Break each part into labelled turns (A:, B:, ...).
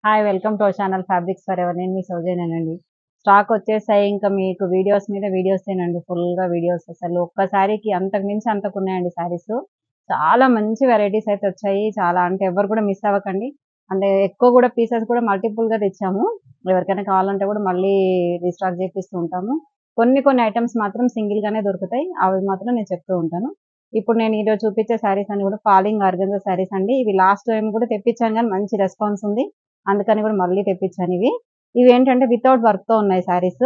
A: Hi welcome to our channel fabrics for ever. నేను మీ సౌజన్యనండి. Stock వచ్చేసాయి. ఇంకా మీకు వీడియోస్ మీద వీడియోసేనండి. ఫుల్గా వీడియోస్ అసలు ఒక్క శారీకి అంతకు మించి అంతకు ఉన్నాయండి శారీస్. చాలా మంచి వెరైటీస్ అయితే వచ్చాయి. చాలా అంటే ఎవరు కూడా మిస్ అవ్వకండి. అంటే ఎక్కువ కూడా పీసెస్ కూడా మల్టిపుల్గా తెచ్చాము. ఎవరికైనా కావాలంటే కూడా మళ్ళీ రీస్టాక్ చేపిస్తూ ఉంటాము. కొన్ని కొన్ని ఐటమ్స్ మాత్రం సింగిల్గానే దొరుకుతాయి. అవి మాత్రం నేను చెప్తూ ఉంటాను. ఇప్పుడు నేను ఈరోజు చూపించే శారీస్ అన్ని కూడా ఫాలింగ్ ఆర్గన్జా శారీస్ అండి. ఇవి లాస్ట్ టైం కూడా తెప్పించాను కానీ మంచి రెస్పాన్స్ ఉంది. అందుకని కూడా మళ్ళీ తెప్పించాను ఇవి. ఇవి ఏంటంటే వితౌట్ వర్క్ తో ఉన్నాయి శారీస్.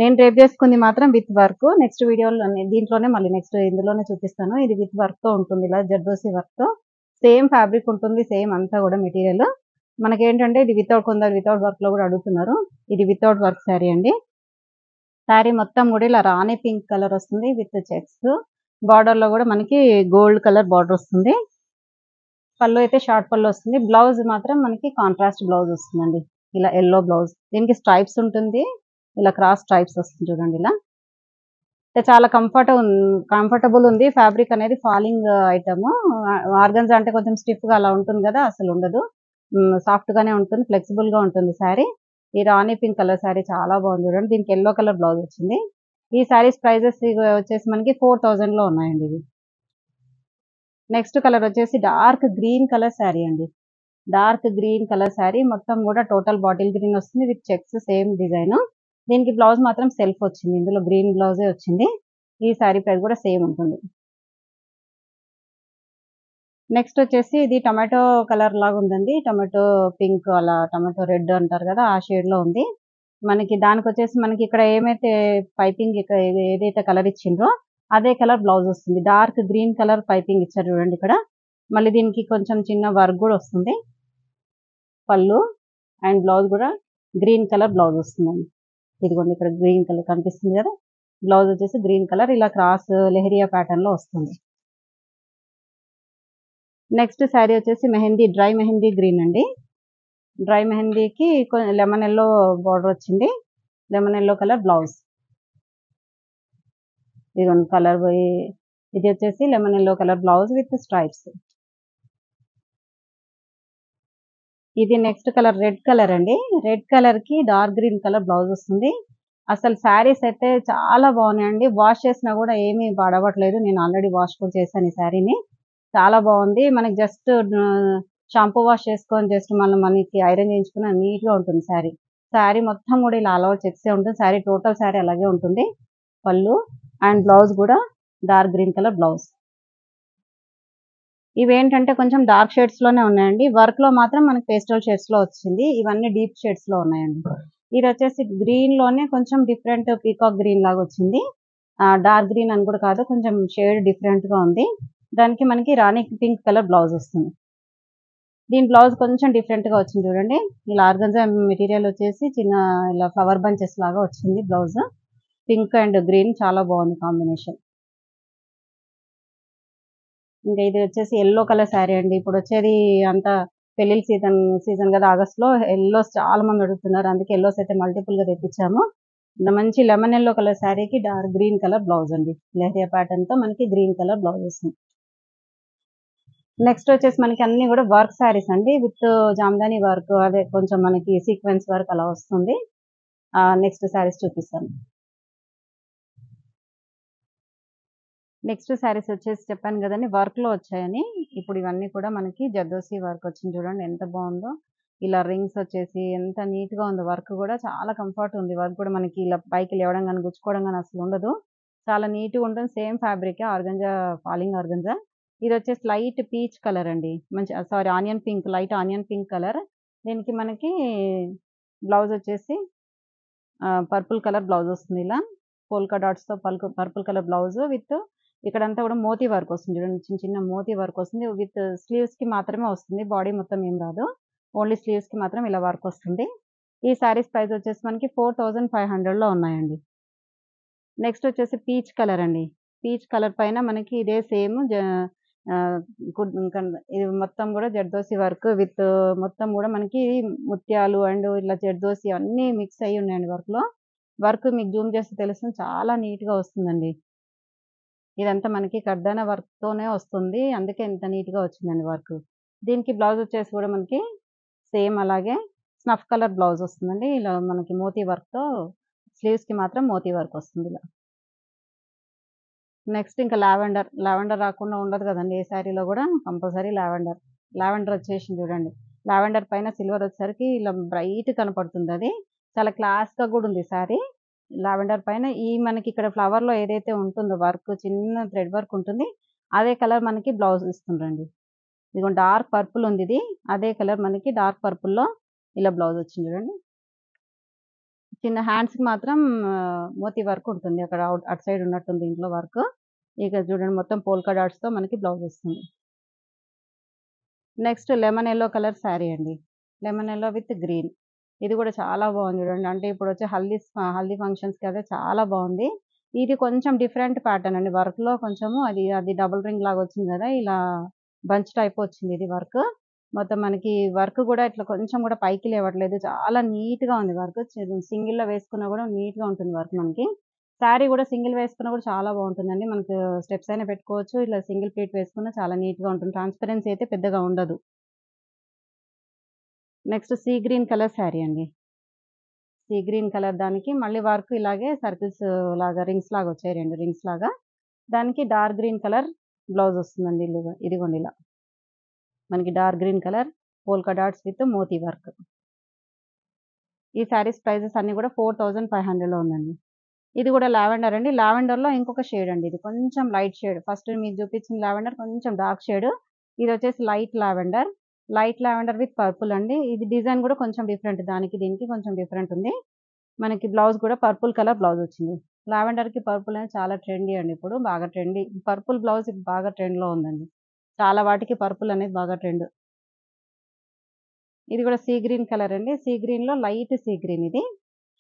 A: నేను రేపు చేసుకుంది మాత్రం విత్ వర్క్. నెక్స్ట్ వీడియోలో దీంట్లోనే మళ్ళీ నెక్స్ట్ ఇందులోనే చూపిస్తాను. ఇది విత్ వర్క్ తో ఉంటుంది. ఇలా జర్దోసి వర్క్ తో సేమ్ ఫ్యాబ్రిక్ ఉంటుంది. సేమ్ అంతా కూడా మెటీరియల్. మనకేంటంటే ఇది కొందరు వితౌట్ వర్క్ లో కూడా అడుగుతున్నారు. ఇది వితౌట్ వర్క్ శారీ అండి. శారీ మొత్తం కూడా ఇలా రాణి పింక్ కలర్ వస్తుంది విత్ చెక్స్. బార్డర్ లో కూడా మనకి గోల్డ్ కలర్ బార్డర్ వస్తుంది. పళ్ళు అయితే షార్ట్ పళ్ళు వస్తుంది. బ్లౌజ్ మాత్రం మనకి కాంట్రాస్ట్ బ్లౌజ్ వస్తుందండి. ఇలా ఎల్లో బ్లౌజ్. దీనికి స్ట్రైప్స్ ఉంటుంది. ఇలా క్రాస్ స్ట్రైప్స్ వస్తుంది చూడండి ఇలా. చాలా కంఫర్టబుల్ ఉంది. ఫ్యాబ్రిక్ అనేది ఫాలింగ్ ఐటమ్. ఆర్గన్జా అంటే కొంచెం స్టిఫ్ గా అలా ఉంటుంది కదా, అసలు ఉండదు. సాఫ్ట్ గానే ఉంటుంది, ఫ్లెక్సిబుల్ గా ఉంటుంది శారీ. ఈ రాణి పింక్ కలర్ శారీ చాలా బాగుంది చూడండి. దీనికి ఎల్లో కలర్ బ్లౌజ్ వచ్చింది. ఈ శారీస్ ప్రైజెస్ వచ్చేసి మనకి 4000 లో ఉన్నాయండి ఇవి. నెక్స్ట్ కలర్ వచ్చేసి డార్క్ గ్రీన్ కలర్ శారీ అండి. డార్క్ గ్రీన్ కలర్ శారీ మొత్తం కూడా టోటల్ బాటిల్ గ్రీన్ వస్తుంది విత్ చెక్స్ సేమ్ డిజైన్. దీనికి బ్లౌజ్ మాత్రం సెల్ఫ్ వచ్చింది. ఇందులో గ్రీన్ బ్లౌజే వచ్చింది. ఈ శారీ ప్రైస్ కూడా సేమ్ ఉంటుంది. నెక్స్ట్ వచ్చేసి ఇది టమాటో కలర్ లాగా ఉందండి. టమాటో పింక్ అలా టమాటో రెడ్ అంటారు కదా, ఆ షేడ్ లో ఉంది. మనకి దానికి వచ్చేసి మనకి ఇక్కడ ఏమైతే పైపింగ్ ఇక్కడ ఏదైతే కలర్ ఇచ్చిండ్రో అదే కలర్ బ్లౌజ్ వస్తుంది. డార్క్ గ్రీన్ కలర్ పైపింగ్ ఇచ్చారు చూడండి ఇక్కడ. మళ్ళీ దీనికి కొంచెం చిన్న వర్క్ కూడా వస్తుంది. పళ్ళు అండ్ బ్లౌజ్ కూడా గ్రీన్ కలర్ బ్లౌజ్ వస్తుందండి. ఇదిగోండి ఇక్కడ గ్రీన్ కలర్ కనిపిస్తుంది కదా, బ్లౌజ్ వచ్చేసి గ్రీన్ కలర్ ఇలా క్రాస్ లెహరియా ప్యాటర్న్ లో వస్తుంది. నెక్స్ట్ శారీ వచ్చేసి డ్రై మెహందీ గ్రీన్ అండి. డ్రై మెహందీకి లెమన్ ఎల్లో బార్డర్ వచ్చింది. Lemon yellow colour blouse. ఇదిగోండి కలర్ ఇది వచ్చేసి lemon yellow colour blouse with stripes. ఇది నెక్స్ట్ కలర్ రెడ్ కలర్ అండి. రెడ్ కలర్ కి డార్క్ గ్రీన్ కలర్ బ్లౌజ్ వస్తుంది. అసలు శారీస్ అయితే చాలా బాగున్నాయండి. వాష్ చేసినా కూడా ఏమీ పాడవట్లేదు. నేను ఆల్రెడీ వాష్ కూడా చేశాను ఈ శారీని. చాలా బాగుంది. మనకి జస్ట్ షాంపూ వాష్ చేసుకొని జస్ట్ మనకి ఐరన్ చేయించుకున్న నీట్ గా ఉంటుంది శారీ. శారీ మొత్తం కూడా ఇలా అలౌట్ చెక్సే ఉంటుంది. శారీ టోటల్ శారీ అలాగే ఉంటుంది. పళ్ళు అండ్ బ్లౌజ్ కూడా డార్క్ గ్రీన్ కలర్ బ్లౌజ్. ఇవేంటంటే కొంచెం డార్క్ షేడ్స్ లోనే ఉన్నాయండి. వర్క్ లో మాత్రం మనకి పేస్టల్ షేడ్స్ లో వచ్చింది. ఇవన్నీ డీప్ షేడ్స్ లో ఉన్నాయండి. ఇది వచ్చేసి గ్రీన్ లోనే కొంచెం డిఫరెంట్ పీకాక్ గ్రీన్ లాగా వచ్చింది. డార్క్ గ్రీన్ అని కూడా కాదు, కొంచెం షేడ్ డిఫరెంట్ గా ఉంది. దానికి మనకి రాణి పింక్ కలర్ బ్లౌజ్ వస్తుంది. దీని బ్లౌజ్ కొంచెం డిఫరెంట్ గా వచ్చింది చూడండి. ఇలా ఆర్గన్జా మెటీరియల్ వచ్చేసి చిన్న ఇలా ఫ్లవర్ బంచెస్ లాగా వచ్చింది బ్లౌజ్. పింక్ అండ్ గ్రీన్ చాలా బాగుంది కాంబినేషన్. ఇంకా ఇది వచ్చేసి ఎల్లో కలర్ శారీ అండి. ఇప్పుడు వచ్చేది అంతా పెళ్లిళ్ళ సీజన్ కదా, ఆగస్ట్ లో ఎల్లోస్ చాలా మంది అడుగుతున్నారు. అందుకే ఎల్లోస్ అయితే మల్టిపుల్ గా తెప్పించాము. మంచి లెమన్ ఎల్లో కలర్ శారీకి డార్క్ గ్రీన్ కలర్ బ్లౌజ్ అండి. లెహరియా ప్యాటర్న్ తో మనకి గ్రీన్ కలర్ బ్లౌజ్ వస్తుంది. నెక్స్ట్ వచ్చేసి మనకి అన్ని కూడా వర్క్ శారీస్ అండి. విత్ జామ్దాని వర్క్, అదే కొంచెం మనకి సీక్వెన్స్ వర్క్ అలా వస్తుంది. నెక్స్ట్ శారీస్ చూపిస్తాను. నెక్స్ట్ శారీస్ వచ్చేసి చెప్పాను కదండి వర్క్ లో వచ్చాయని. ఇప్పుడు ఇవన్నీ కూడా మనకి జర్దోసి వర్క్ వచ్చింది చూడండి, ఎంత బాగుందో. ఇలా రింగ్స్ వచ్చేసి ఎంత నీట్ గా ఉందో. వర్క్ కూడా చాలా కంఫర్ట్ ఉంది. వర్క్ కూడా మనకి ఇలా పైకి లేవడం కానీ గుచ్చుకోవడం కానీ అసలు ఉండదు. చాలా నీట్ గా ఉంటుంది. Same fabric organza, falling organza. ఇది వచ్చేసి లైట్ పీచ్ కలర్ అండి. మంచి sorry onion pink, light onion pink colour. దీనికి మనకి బ్లౌజ్ వచ్చేసి పర్పుల్ కలర్ బ్లౌజ్ వస్తుంది. ఇలా పోల్కా డాట్స్ తో పర్పుల్ కలర్ బ్లౌజ్ విత్ ఇక్కడంతా కూడా మోతీ వర్క్ వస్తుంది చూడండి. చిన్న చిన్న మోతీ వర్క్ వస్తుంది. విత్ స్లీవ్స్ కి మాత్రమే వస్తుంది. బాడీ మొత్తం ఏం రాదు. ఓన్లీ స్లీవ్స్ కి మాత్రం ఇలా వర్క్ వస్తుంది. ఈ శారీస్ ప్రైస్ వచ్చేసి మనకి 4500 లో ఉన్నాయండి. నెక్స్ట్ వచ్చేసి పీచ్ కలర్ అండి. పీచ్ కలర్ పైన మనకి ఇదే సేమ్ ఇది మొత్తం కూడా జర్దోసి వర్క్ విత్ మొత్తం కూడా మనకి ముత్యాలు అండ్ ఇలా జర్దోసి అన్ని మిక్స్ అయ్యి ఉన్నాయండి వర్క్ లో. వర్క్ మీకు జూమ్ చేస్తే తెలుస్తుంది, చాలా నీట్ గా వస్తుందండి. ఇదంతా మనకి కర్దానా వర్క్ తోనే వస్తుంది. అందుకే ఇంత నీట్ గా వచ్చిందండి వర్క్. దీనికి బ్లౌజ్ వచ్చేసి కూడా మనకి సేమ్ అలాగే స్నఫ్ కలర్ బ్లౌజ్ వస్తుందండి. ఇలా మనకి మోతీ వర్క్‌తో స్లీవ్స్‌కి మాత్రం మోతీ వర్క్ వస్తుంది ఇలా. నెక్స్ట్ ఇంకా లావెండర్. లావెండర్ రాకుండా ఉండదు కదండీ! ఏ శారీలో గూడా కంపల్సరీ లావెండర్. లావెండర్ వచ్చేసింది చూడండి. లావెండర్ పైన సిల్వర్ వచ్చేసరికి ఇలా బ్రైట్ కనపడుతుందది. చాలా క్లాస్‌గా గూడా ఉంది శారీ. లావెండర్ పైన మనకి ఇక్కడ ఫ్లవర్‌లో ఏదైతే ఉంటుందో వర్క్ చిన్న థ్రెడ్ వర్క్ ఉంటుంది. అదే కలర్ మనకి బ్లౌజ్ ఇస్తుండ్రండి. ఇదిగోండి డార్క్ పర్పుల్ ఉందిది. అదే కలర్ మనకి డార్క్ పర్పుల్‌లో ఇలా బ్లౌజ్ వచ్చింది చూడండి. చిన్న హ్యాండ్స్‌కి మాత్రం మోతీ వర్క్ ఉంటుంది. అక్కడ అటు సైడ్ ఉన్నట్టుంది దీంట్లో వర్క్. ఇక చూడండి మొత్తం పోల్కా డాట్స్‌తో మనకి బ్లౌజ్ వస్తుంది. Next lemon yellow colour sari అండి. Lemon yellow with green. ఇది కూడా చాలా బాగుంది చూడండి. అంటే ఇప్పుడొచ్చే హల్దీ ఫంక్షన్స్‌కి అయితే చాలా బాగుంది. ఇది కొంచెం డిఫరెంట్ ప్యాటర్న్ అండి. వర్క్‌లో కొంచెము అది డబుల్ రింగ్ లాగా వచ్చింది కదా! ఇలా బంచ్ టైప్ వచ్చింది ఇది వర్క్. మొత్తం మనకి వర్క్ కూడా ఇట్లా కొంచెం కూడా పైకి లేవట్లేదు. చాలా నీట్‌గా ఉంది వర్క్. సింగిల్‌లో వేసుకున్నా కూడా నీట్‌గా ఉంటుంది వర్క్ మనకి. శారీ కూడా సింగిల్ వేసుకున్నా కూడా చాలా బాగుంటుందండి. మనకు స్టెప్స్ అయినా పెట్టుకోవచ్చు. ఇట్లా సింగిల్ ప్లీట్ వేసుకున్నా చాలా నీట్‌గా ఉంటుంది. ట్రాన్స్‌పరెన్సీ అయితే పెద్దగా ఉండదు. Next sea green colour sari అండి. సీ గ్రీన్ కలర్ దానికి మళ్ళీ వర్క్ ఇలాగే సర్కిల్స్ లాగా రింగ్స్ లాగా వచ్చాయి. 2 రింగ్స్ లాగా. దానికి డార్క్ గ్రీన్ కలర్ బ్లౌజ్ వస్తుందండి. ఇదిగోండి ఇలా. మనకి dark green colour polka dots with moti work. ఈ శారీస్ ప్రైజెస్ అన్నీ కూడా 4500లో ఉందండి. ఇది కూడా లావెండర్ అండి. లావెండర్‌లో ఇంకొక షేడ్ అండి. ఇది కొంచెం లైట్ షేడ్. ఫస్ట్ మీకు చూపించిన లావెండర్ కొంచెం డార్క్ షేడ్. ఇదొచ్చేసి light lavender. Light lavender with purple అండి. ఇది డిజైన్ కూడా కొంచెం డిఫరెంట్. దానికి దీనికి కొంచెం డిఫరెంట్ ఉంది. మనకి బ్లౌజ్ కూడా పర్పుల్ కలర్ బ్లౌజ్ వచ్చింది. లావెండర్‌కి పర్పుల్ అనేది చాలా ట్రెండీ అండి ఇప్పుడు. బాగా ట్రెండీ. పర్పుల్ బ్లౌజ్ బాగా ట్రెండ్‌లో ఉందండి. చాలా వాటికి పర్పుల్ అనేది బాగా ట్రెండ్. ఇది కూడా సీ గ్రీన్ కలర్ అండి. సీ గ్రీన్‌లో లైట్ సీ గ్రీన్ ఇది.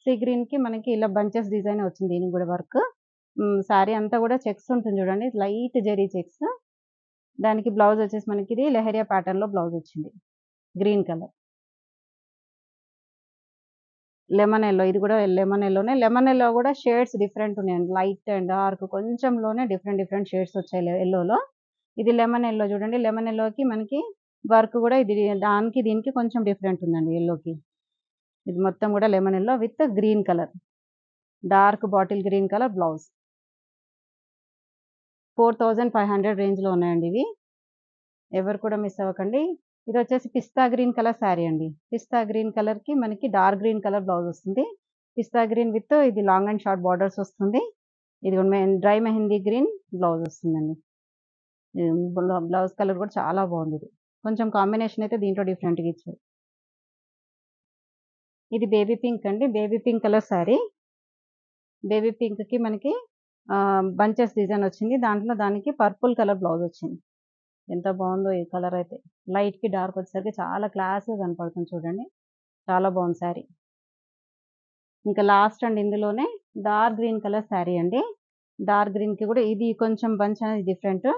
A: సీ గ్రీన్‌కి మనకి ఇలా బంచెస్ డిజైన్ వచ్చింది దీనికి కూడా వర్క్. శారీ అంతా కూడా చెక్స్ ఉంటుంది చూడండి. Light zari checks. దానికి బ్లౌజ్ వచ్చేసి మనకి ఇది లెహరియా ప్యాటర్న్‌లో బ్లౌజ్ వచ్చింది. Green colour. లెమన్ యెల్లో ఇది కూడా లెమన్ యెల్లోనే. లెమన్ యెల్లో కూడా షేడ్స్ డిఫరెంట్ ఉన్నాయండి. లైట్ అండ్ డార్క్ కొంచెంలోనే డిఫరెంట్ షేడ్స్ వచ్చాయి యెల్లోలో. ఇది లెమన్ యెల్లో చూడండి. లెమన్ యెల్లోకి మనకి వర్క్ కూడా ఇది దానికి దీనికి కొంచెం డిఫరెంట్ ఉందండి యెల్లోకి. ఇది మొత్తం కూడా lemon yellow with green colour. Dark bottle green colour blouse. 4500 రేంజ్‌లో ఉన్నాయండి ఇవి. ఎవరు కూడా మిస్ అవ్వకండి. ఇదొచ్చేసి పిస్తా గ్రీన్ కలర్ శారీ అండి. పిస్తా గ్రీన్ కలర్‌కి మనకి డార్క్ గ్రీన్ కలర్ బ్లౌజ్ వస్తుంది. పిస్తా గ్రీన్ విత్ ఇది లాంగ్ అండ్ షార్ట్ బార్డర్స్ వస్తుంది. ఇది డ్రై మెహందీ గ్రీన్ బ్లౌజ్ వస్తుందండి. బ్లౌజ్ కలర్ కూడా చాలా బాగుంది. కొంచెం కాంబినేషన్ అయితే దీంట్లో డిఫరెంట్‌గా ఇచ్చారు. ఇది బేబీ పింక్ అండి. Baby pink colour sari. Baby పింక్‌కి మనకి బంచెస్ డిజైన్ వచ్చింది. దానికి పర్పుల్ కలర్ బ్లౌజ్ వచ్చింది. ఎంత బాగుందో ఈ కలర్ అయితే. లైట్‌కి డార్క్ వచ్చేసరికి చాలా క్లాస్‌గా కనపడుతుంది చూడండి. చాలా బాగుంది శారీ. ఇంకా లాస్ట్ అండి ఇందులోనే డార్క్ గ్రీన్ కలర్ శారీ అండి. డార్క్ గ్రీన్‌కి కూడా ఇది కొంచెం బంచ్ అనేది డిఫరెంట్.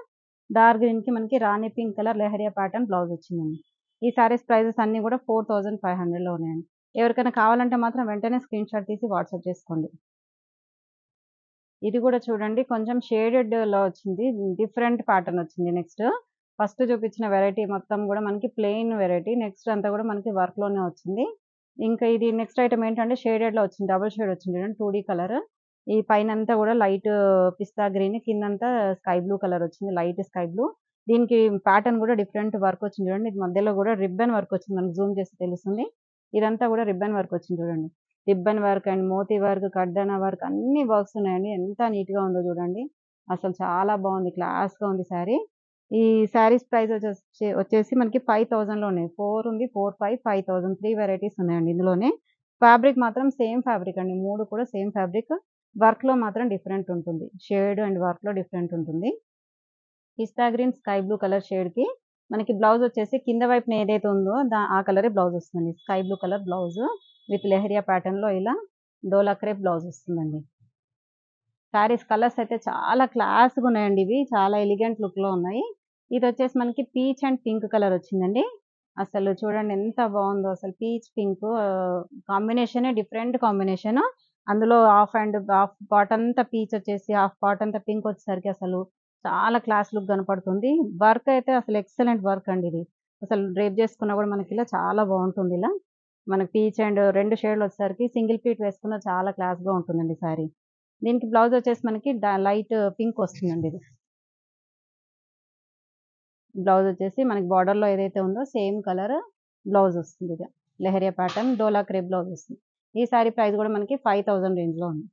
A: డార్క్ గ్రీన్‌కి మనకి rani pink colour leheriya pattern blouse వచ్చిందండి. ఈ శారీస్ ప్రైజెస్ అన్నీ కూడా 4500లో ఉన్నాయండి. ఎవరికైనా కావాలంటే మాత్రం వెంటనే స్క్రీన్ షాట్ తీసి వాట్సాప్ చేసుకోండి. ఇది కూడా చూడండి కొంచెం షేడెడ్‌లో వచ్చింది. డిఫరెంట్ ప్యాటర్న్ వచ్చింది నెక్స్ట్. ఫస్ట్ చూపించిన వెరైటీ మొత్తం కూడా మనకి ప్లెయిన్ వెరైటీ. నెక్స్ట్ అంతా కూడా మనకి వర్క్‌లోనే వచ్చింది. ఇంకా ఇది నెక్స్ట్ ఐటెమ్ ఏంటంటే షేడెడ్‌లో వచ్చింది. డబుల్ షేడ్ వచ్చింది చూడండి 2 కలర్. ఈ పైనంతా కూడా లైట్ పిస్తా గ్రీన్ కిందంతా స్కై బ్లూ కలర్ వచ్చింది. Light sky blue. దీనికి ప్యాటర్న్ కూడా డిఫరెంట్ వర్క్ వచ్చింది చూడండి. ఇది మధ్యలో కూడా రిబ్బన్ వర్క్ వచ్చింది. మనకు జూమ్ చేస్తే తెలుస్తుంది. ఇదంతా కూడా రిబ్బన్ వర్క్ వచ్చింది చూడండి. Ribbon work and moti work, కడ్డానా వర్క్ అన్ని వర్క్స్ ఉన్నాయండి. ఎంత నీట్‌గా ఉందో చూడండి. అసలు చాలా బాగుంది. క్లాస్‌గా ఉంది శారీ. ఈ శారీస్ ప్రైస్ వచ్చేసి మనకి 5000లో ఉన్నాయి. 4 ఉంది, 4, 5, 5000 3 వెరైటీస్ ఉన్నాయండి ఇందులోనే. ఫ్యాబ్రిక్ మాత్రం సేమ్ ఫ్యాబ్రిక్ అండి. 3 కూడా సేమ్ ఫ్యాబ్రిక్. వర్క్‌లో మాత్రం డిఫరెంట్ ఉంటుంది. షేడ్ అండ్ వర్క్‌లో డిఫరెంట్ ఉంటుంది. పిస్తా గ్రీన్, స్కై బ్లూ కలర్ షేడ్‌కి మనకి బ్లౌజ్ వచ్చేసి కింద వైపున ఏదైతే ఉందో ఆ కలరే బ్లౌజ్ వస్తుందండి. Sky blue colour blouse with lehariya ప్యాటర్న్‌లో ఇలా డోలా క్రేప్ బ్లౌజ్ వస్తుందండి. శారీస్ కలర్స్ అయితే చాలా క్లాస్‌గా ఉన్నాయండి ఇవి. చాలా ఎలిగెంట్ లుక్‌లో ఉన్నాయి. ఇదొచ్చేసి మనకి పీచ్ అండ్ పింక్ కలర్ వచ్చిందండి. అసలు చూడండి ఎంత బావుందో అసలు పీచ్ పింక్ కాంబినేషనే డిఫరెంట్ కాంబినేషన్. అందులో హాఫ్ పార్ట్ అంతా పీచ్ వచ్చేసి, హాఫ్ పార్ట్ అంతా పింక్ వచ్చేసరికి అసలు చాలా క్లాస్ లుక్ కనపడుతుంది. వర్క్ అయితే అసలు ఎక్సలెంట్ వర్క్ అండి ఇది. అసలు డ్రేప్ చేసుకున్నా కూడా మనకి ఇలా చాలా బావుంటుంది ఇలా. మనకి పీచ్ అండ్ 2 షేడ్లు వచ్చేసరికి సింగిల్ ప్లీట్ వేసుకున్న చాలా క్లాస్‌గా ఉంటుందండి శారీ. దీనికి బ్లౌజ్ వచ్చేసి మనకి లైట్ పింక్ వస్తుందండి ఇది. బ్లౌజ్ వచ్చేసి మనకి బార్డర్‌లో ఏదైతే ఉందో సేమ్ కలర్ బ్లౌజ్ వస్తుంది ఇది. లెహరియా ప్యాటర్న్ డోలా క్రేప్ బ్లౌజ్ వస్తుంది. ఈ శారీ ప్రైస్ కూడా మనకి 5000 రేంజ్‌లో ఉంది.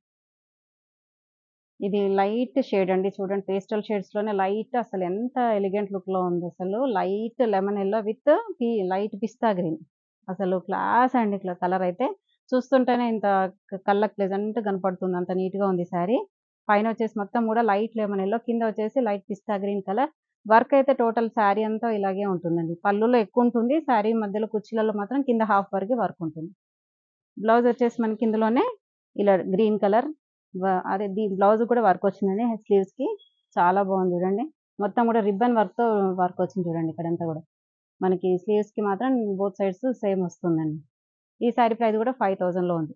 A: ఇది లైట్ షేడ్ అండి. చూడండి పేస్టల్ షేడ్స్‌లోనే లైట్ అసలు ఎంత ఎలిగెంట్ లుక్‌లో ఉందసలు. Light lemon yellow with light pista green. అసలు క్లాస్ అండి ఇట్లా కలర్ అయితే. చూస్తుంటేనే ఇంత కళ్ళకి ప్లెజెంట్ కనపడుతుంది. అంత నీట్‌గా ఉంది శారీ. పైనొచ్చేసి మొత్తం గూడా లైట్ లెమన్ యెల్లో, కింద వచ్చేసి light pista green colour. Work అయితే టోటల్ శారీ అంతా ఇలాగే ఉంటుందండి. పళ్ళులో ఎక్కువుంటుంది. శారీ మధ్యలో కుర్చీలలో మాత్రం కింద హాఫ్ వరకే వర్క్ ఉంటుంది. బ్లౌజ్ వచ్చేసి మనకి ఇందులోనే ఇలా గ్రీన్ కలర్ అదే బ్లౌజ్ కూడా వర్క్ వచ్చిందండి స్లీవ్స్‌కి. చాలా బాగుంది చూడండి. మొత్తం కూడా రిబ్బన్ వర్క్‌తో వర్క్ వచ్చింది చూడండి ఇక్కడంతా కూడా. మనకి స్లీవ్స్‌కి మాత్రం బోత్ సైడ్స్ సేమ్ వస్తుందండి. ఈ సారీ ప్రైస్ కూడా 5000లో ఉంది.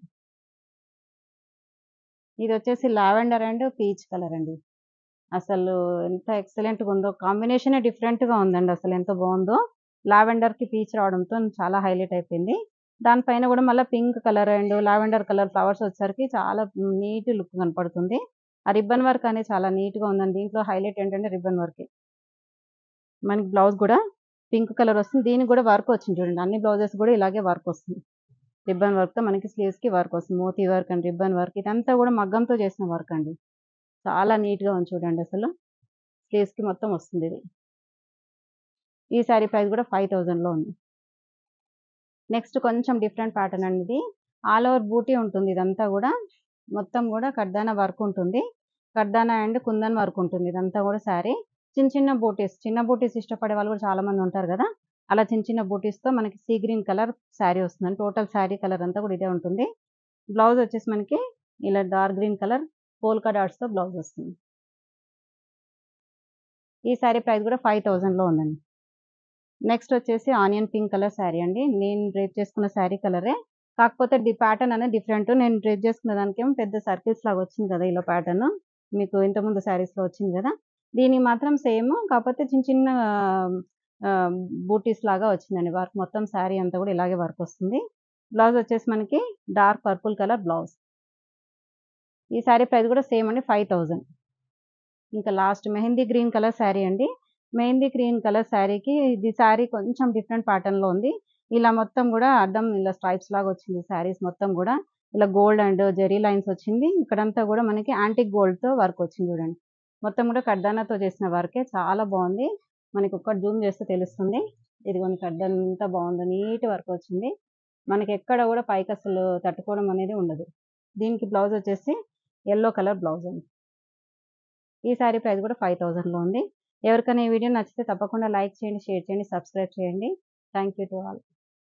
A: ఇదొచ్చేసి లావెండర్ అండ్ పీచ్ కలర్ అండి. అసలు ఎంత ఎక్సలెంట్‌గా ఉందో. కాంబినేషనే డిఫరెంట్‌గా ఉందండి. అసలు ఎంత బావుందో. లావెండర్‌కి పీచ్ రావడంతో చాలా హైలైట్ అయిపోయింది. దానిపైన గూడా మళ్ళా pink colour and lavender colour flowers వచ్చేసరికి చాలా నీట్ లుక్ కనపడుతుంది. ఆ రిబ్బన్ వర్క్ అనేది చాలా నీట్‌గా ఉందండి. దీంట్లో హైలైట్ ఏంటంటే రిబ్బన్ వర్కే. మనకి బ్లౌజ్ గూడా పింక్ కలర్ వస్తుంది. దీనికి గూడా వర్క్ వచ్చింది చూడండి. అన్ని బ్లౌజెస్ గూడా ఇలాగే వర్క్ వస్తుంది. రిబ్బన్ వర్క్‌తో మనకి స్లీవ్స్‌కి వర్క్ వస్తుంది. Moti work and ribbon work ఇదంతా గూడా మగ్గంతో చేసిన వర్క్ అండి. చాలా నీట్‌గా ఉంది చూడండి అసలు. స్లీవ్స్‌కి మొత్తం వస్తుందిది. ఈ సారీ ప్రైస్ గూడా 5000లో ఉంది. నెక్స్ట్ కొంచెం డిఫరెంట్ ప్యాటర్న్ అండి ఇది. ఆల్ ఓవర్ బూటీ ఉంటుంది ఇదంతా గూడా. మొత్తం గూడా కడ్దానా వర్క్ ఉంటుంది. కడ్దానా అండ్ కుందన్ వర్క్ ఉంటుంది. ఇదంతా గూడా శారీ. చిన్న బూటీస్ ఇష్టపడే వాళ్ళు గూడా చాలా మంది ఉంటారు గదా! అలా చిన్న బూటీస్‌తో మనకి సీ గ్రీన్ కలర్ శారీ వస్తుందండి. టోటల్ శారీ కలర్ అంతా గూడా ఇదే ఉంటుంది. బ్లౌజ్ వచ్చేసి మనకి ఇలా డార్క్ గ్రీన్ కలర్ పోల్కా డాట్స్‌తో బ్లౌజ్ వస్తుంది. ఈ శారీ ప్రైస్ గూడా 5000లో ఉందండి. నెక్స్ట్ వచ్చేసి ఆనియన్ పింక్ కలర్ శారీ అండి. నేను డ్రేప్ చేసుకున్న శారీ కలరే. కాకపోతే ప్యాటర్న్ అనేది డిఫరెంట్. నేను డ్రేప్ చేసుకున్న దానికేమో పెద్ద సర్కిల్స్ లాగా వచ్చింది కదా! ఇలా ప్యాటర్న్. మీకు ఇంతకుముందు శారీస్‌లో వచ్చింది గదా! దీనికి మాత్రం సేమ్ కాకపోతే చిన్న ఆహ్, బూటీస్ లాగా వచ్చిందండి. వర్క్ మొత్తం శారీ అంతా గూడా ఇలాగే వర్క్ వస్తుంది. బ్లౌజ్ వచ్చేసి మనకి డార్క్ పర్పుల్ కలర్ బ్లౌజ్. ఈ శారీ ప్రైస్ గూడా సేమ్ అండి 5000. ఇంకా last mehndi green colour sari అండి. మెహందీ గ్రీన్ కలర్ శారీకి ఇది శారీ కొంచెం డిఫరెంట్ ప్యాటర్న్‌లో ఉంది. ఇలా మొత్తం గూడా అద్దం ఇలా స్ట్రైప్స్ లాగా వచ్చింది శారీస్ మొత్తం గూడా. ఇలా గోల్డ్ అండ్ జెరీ లైన్స్ వచ్చింది. ఇక్కడంతా గూడా మనకి యాంటిక్ గోల్డ్‌తో వర్క్ వచ్చింది చూడండి. మొత్తం గూడా కడ్దానాతో చేసిన వర్కే చాలా బావుంది. మనకి ఒక్కటి జూమ్ చేస్తే తెలుస్తుంది. ఇదిగోండి కడ్డంతా బావుంది. నీట్ వర్క్ వచ్చింది. మనకెక్కడ గూడా పైకసలు తట్టుకోవడం అనేది ఉండదు. దీనికి బ్లౌజ్ వచ్చేసి యెల్లో కలర్ బ్లౌజ్ అండి. ఈ సారీ ప్రైస్ కూడా 5000లో ఉంది. ఎవరికైనా ఈ వీడియో నచ్చితే తప్పకుండా లైక్ చేయండి, షేర్ చేయండి, సబ్స్క్రైబ్ చేయండి. Thank you to all.